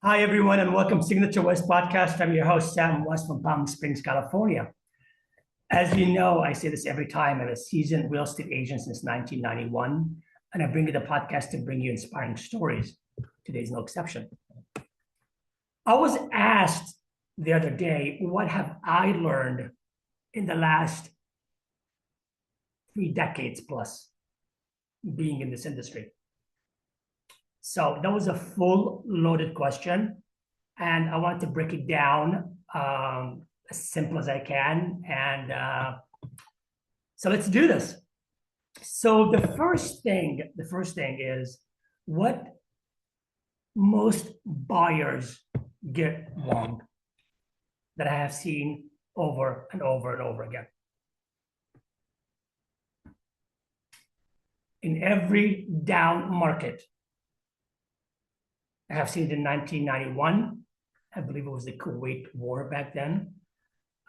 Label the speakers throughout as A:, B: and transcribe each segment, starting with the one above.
A: Hi, everyone, and welcome to Signature West Podcast. I'm your host, Sam West from Palm Springs, California. As you know, I say this every time. I'm a seasoned real estate agent since 1991, and I bring you the podcast to bring you inspiring stories. Today's no exception. I was asked the other day, what have I learned in the last 3 decades plus being in this industry? So that was a full loaded question. And I wanted to break it down as simple as I can. And so let's do this. So the first thing is what most buyers get wrong that I have seen over and over and over again. In every down market, I have seen it in 1991. I believe it was the Kuwait War back then.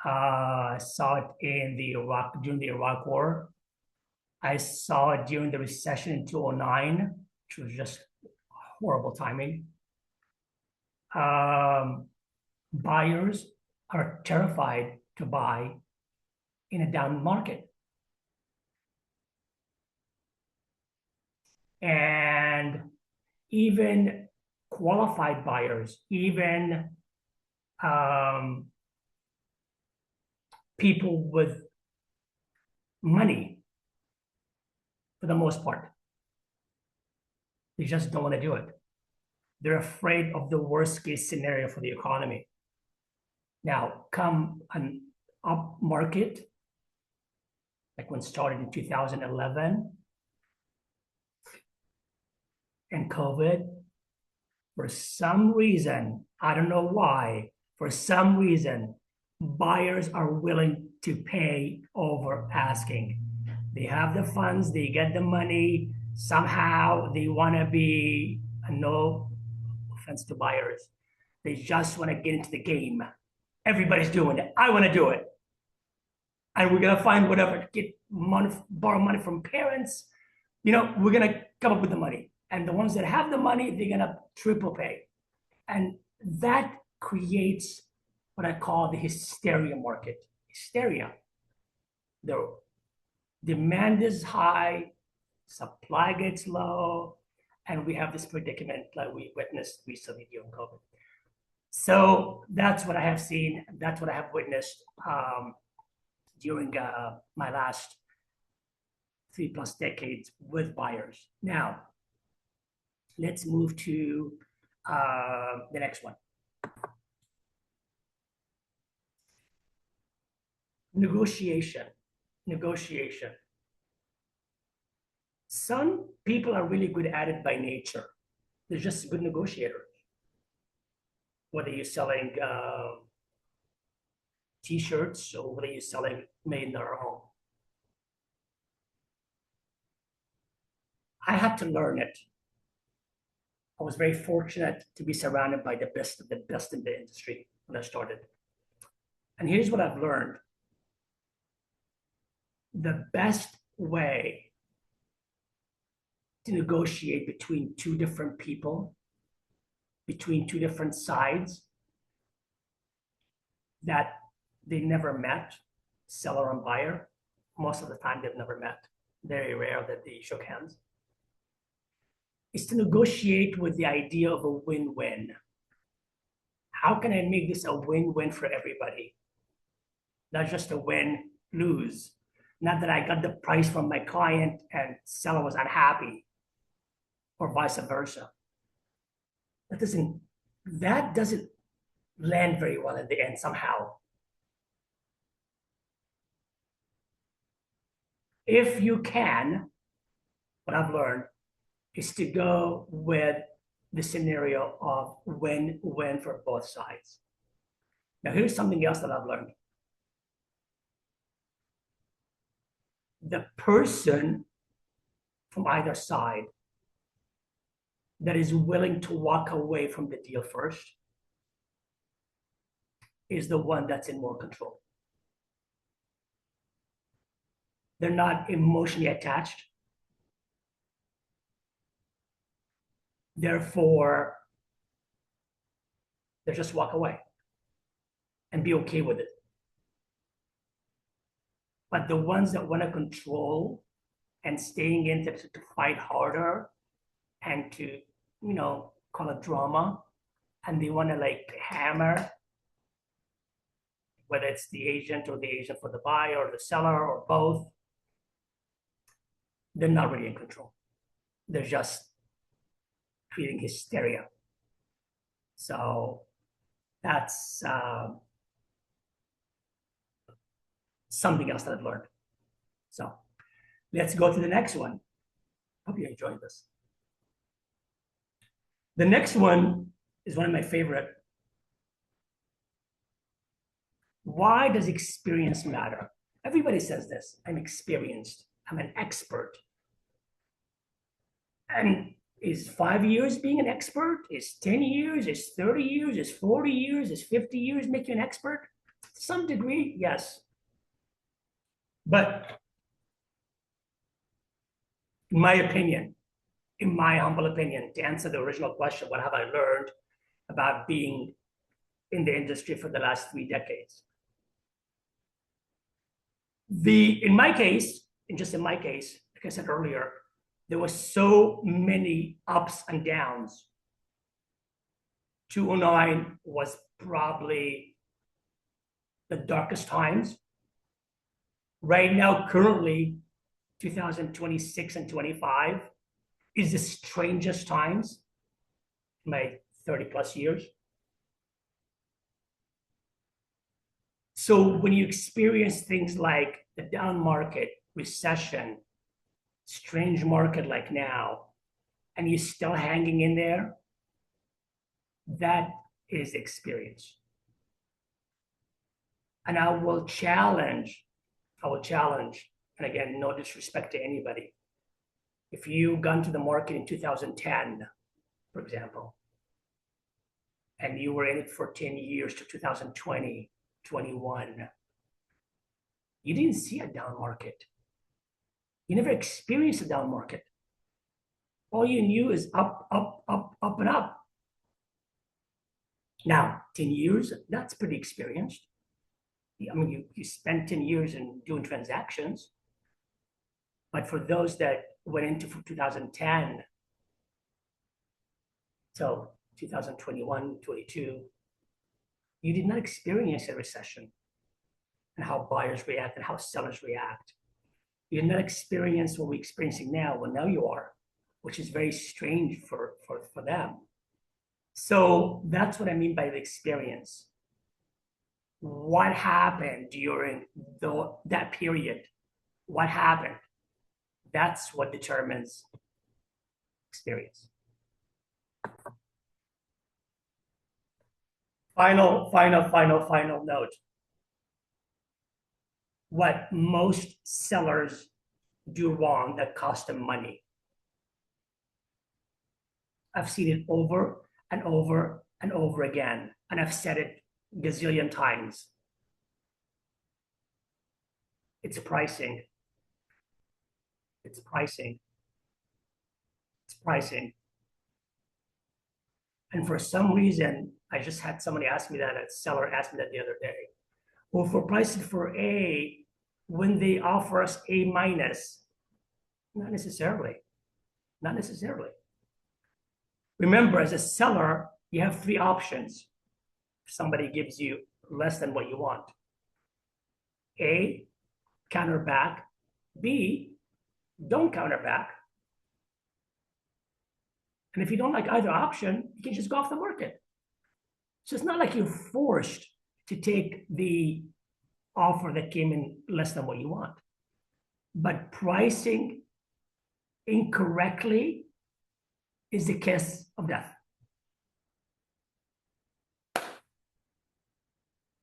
A: I saw it during the Iraq War. I saw it during the recession in 2009, which was just horrible timing. Buyers are terrified to buy in a down market. And even qualified buyers, even people with money, for the most part, they just don't want to do it. They're afraid of the worst case scenario for the economy. Now, come an up market, like when it started in 2011 and COVID, for some reason, I don't know why, for some reason, buyers are willing to pay over asking. They have the funds, they get the money, somehow they want to be, no offense to buyers, they just want to get into the game. Everybody's doing it. I want to do it. And we're going to find whatever, get money, borrow money from parents. We're going to come up with the money. And the ones that have the money, they're going to triple pay. And that creates what I call the hysteria market. Hysteria. The demand is high, supply gets low, and we have this predicament like we witnessed recently during COVID. So that's what I have seen. That's what I have witnessed during my last 3+ decades with buyers. Now, let's move to the next one. Negotiation. Some people are really good at it by nature. They're just good negotiators. Whether you're selling t-shirts or whether you're selling made in their home. I had to learn it. I was very fortunate to be surrounded by the best of the best in the industry when I started. And here's what I've learned. The best way to negotiate between two different people, between two different sides that they never met, seller and buyer, most of the time they've never met. Very rare that they shook hands. Is to negotiate with the idea of a win-win. How can I make this a win-win for everybody? Not just a win-lose. Not that I got the price from my client and seller was unhappy, or vice versa. That doesn't land very well at the end somehow. If you can, what I've learned is to go with the scenario of win-win for both sides. Now, here's something else that I've learned. The person from either side that is willing to walk away from the deal first is the one that's in more control. They're not emotionally attached. Therefore, They just walk away and be okay with it. But the ones that want to control and staying in to fight harder and to, call it drama, and they want to like hammer, whether it's the agent or the agent for the buyer or the seller or both, they're not really in control. They're just creating hysteria. So that's something else that I've learned. So let's go to the next one. Hope you enjoyed this. The next one is one of my favorite. Why does experience matter? Everybody says this. I'm experienced. I'm an expert. And is 5 years being an expert? Is 10 years? Is 30 years? Is 40 years? Is 50 years make you an expert? To some degree, yes. But in my opinion, in my humble opinion, to answer the original question, what have I learned about being in the industry for the last 3 decades? In my case, like I said earlier, there were so many ups and downs. 2009 was probably the darkest times. Right now, currently, 2026 and 25 is the strangest times in my 30 plus years. So when you experience things like the down market, recession, strange market like now, and you're still hanging in there, that is experience. And I will challenge, and again, no disrespect to anybody. If you got into the market in 2010, for example, and you were in it for 10 years to 2020, 21, you didn't see a down market. You never experienced a down market. All you knew is up, up, up, up, and up. Now, 10 years, that's pretty experienced. I mean, you spent 10 years in doing transactions. But for those that went into from 2010 till 2021, 22, you did not experience a recession and how buyers react and how sellers react. You did not experience what we're experiencing now. Well, now you are, which is very strange for them. So that's what I mean by the experience. What happened during that period? What happened? That's what determines experience. Final note. What most sellers do wrong that cost them money. I've seen it over and over and over again, and I've said it gazillion times. It's pricing. It's pricing. It's pricing. And for some reason, I just had somebody ask me that, a seller asked me that the other day. Well, for pricing for A, when they offer us A minus, not necessarily. Not necessarily. Remember, as a seller, you have 3 options. If somebody gives you less than what you want. A, counter back. B, don't counter back. And if you don't like either option, you can just go off the market. So it's not like you're forced to take the offer that came in less than what you want. But pricing incorrectly is the kiss of death.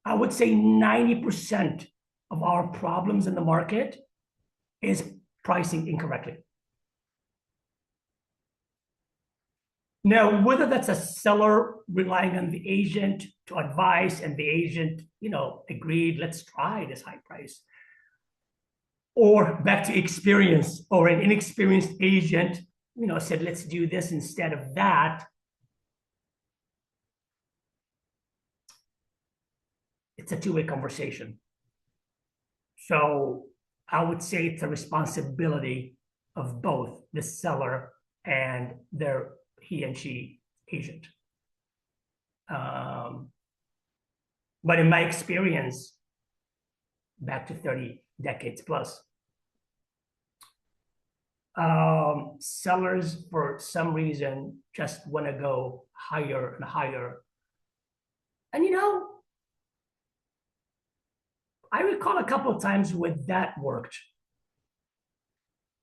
A: I would say 90% of our problems in the market is pricing incorrectly. Now, whether that's a seller relying on the agent to advise and the agent, agreed, let's try this high price, or back to experience, or an inexperienced agent, said, let's do this instead of that. it's a two-way conversation. So I would say it's a responsibility of both the seller and he and she agent. But in my experience, back to 30 decades plus, sellers for some reason just want to go higher and higher. And I recall a couple of times where that worked.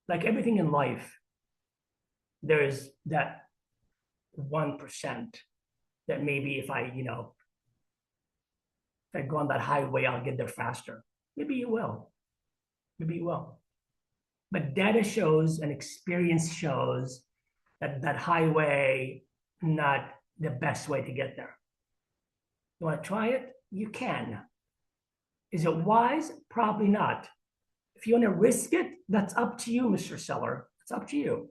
A: Like everything in life, there is that 1% that maybe if I go on that highway, I'll get there faster. Maybe you will. Maybe you will. But data shows and experience shows that that highway not the best way to get there. You want to try it? You can. Is it wise? Probably not. If you want to risk it, that's up to you, Mr. Seller. It's up to you.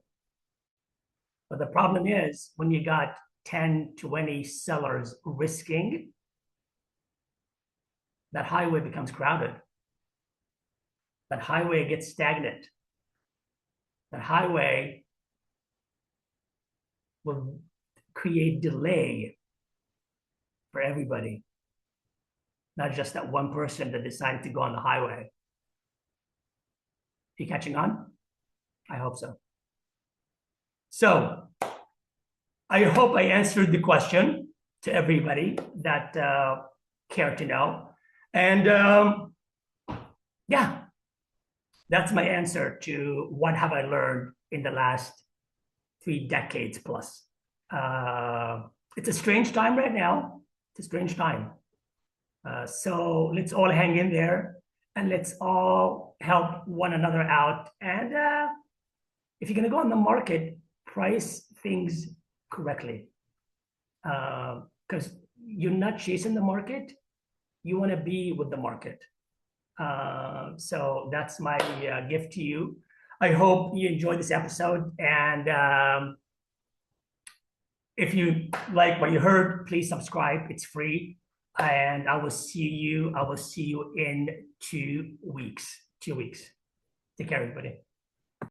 A: But the problem is when you got 10, 20 sellers risking, that highway becomes crowded. That highway gets stagnant. That highway will create delay for everybody, not just that one person that decided to go on the highway. You catching on? I hope so. So I hope I answered the question to everybody that cared to know. And yeah, that's my answer to what have I learned in the last 3 decades plus. It's a strange time right now. It's a strange time. So let's all hang in there and let's all help one another out. And if you're going to go on the market, price things correctly. Because you're not chasing the market. You want to be with the market. So that's my gift to you. I hope you enjoyed this episode. And if you like what you heard, please subscribe. It's free. And I will see you in 2 weeks. 2 weeks. Take care, everybody.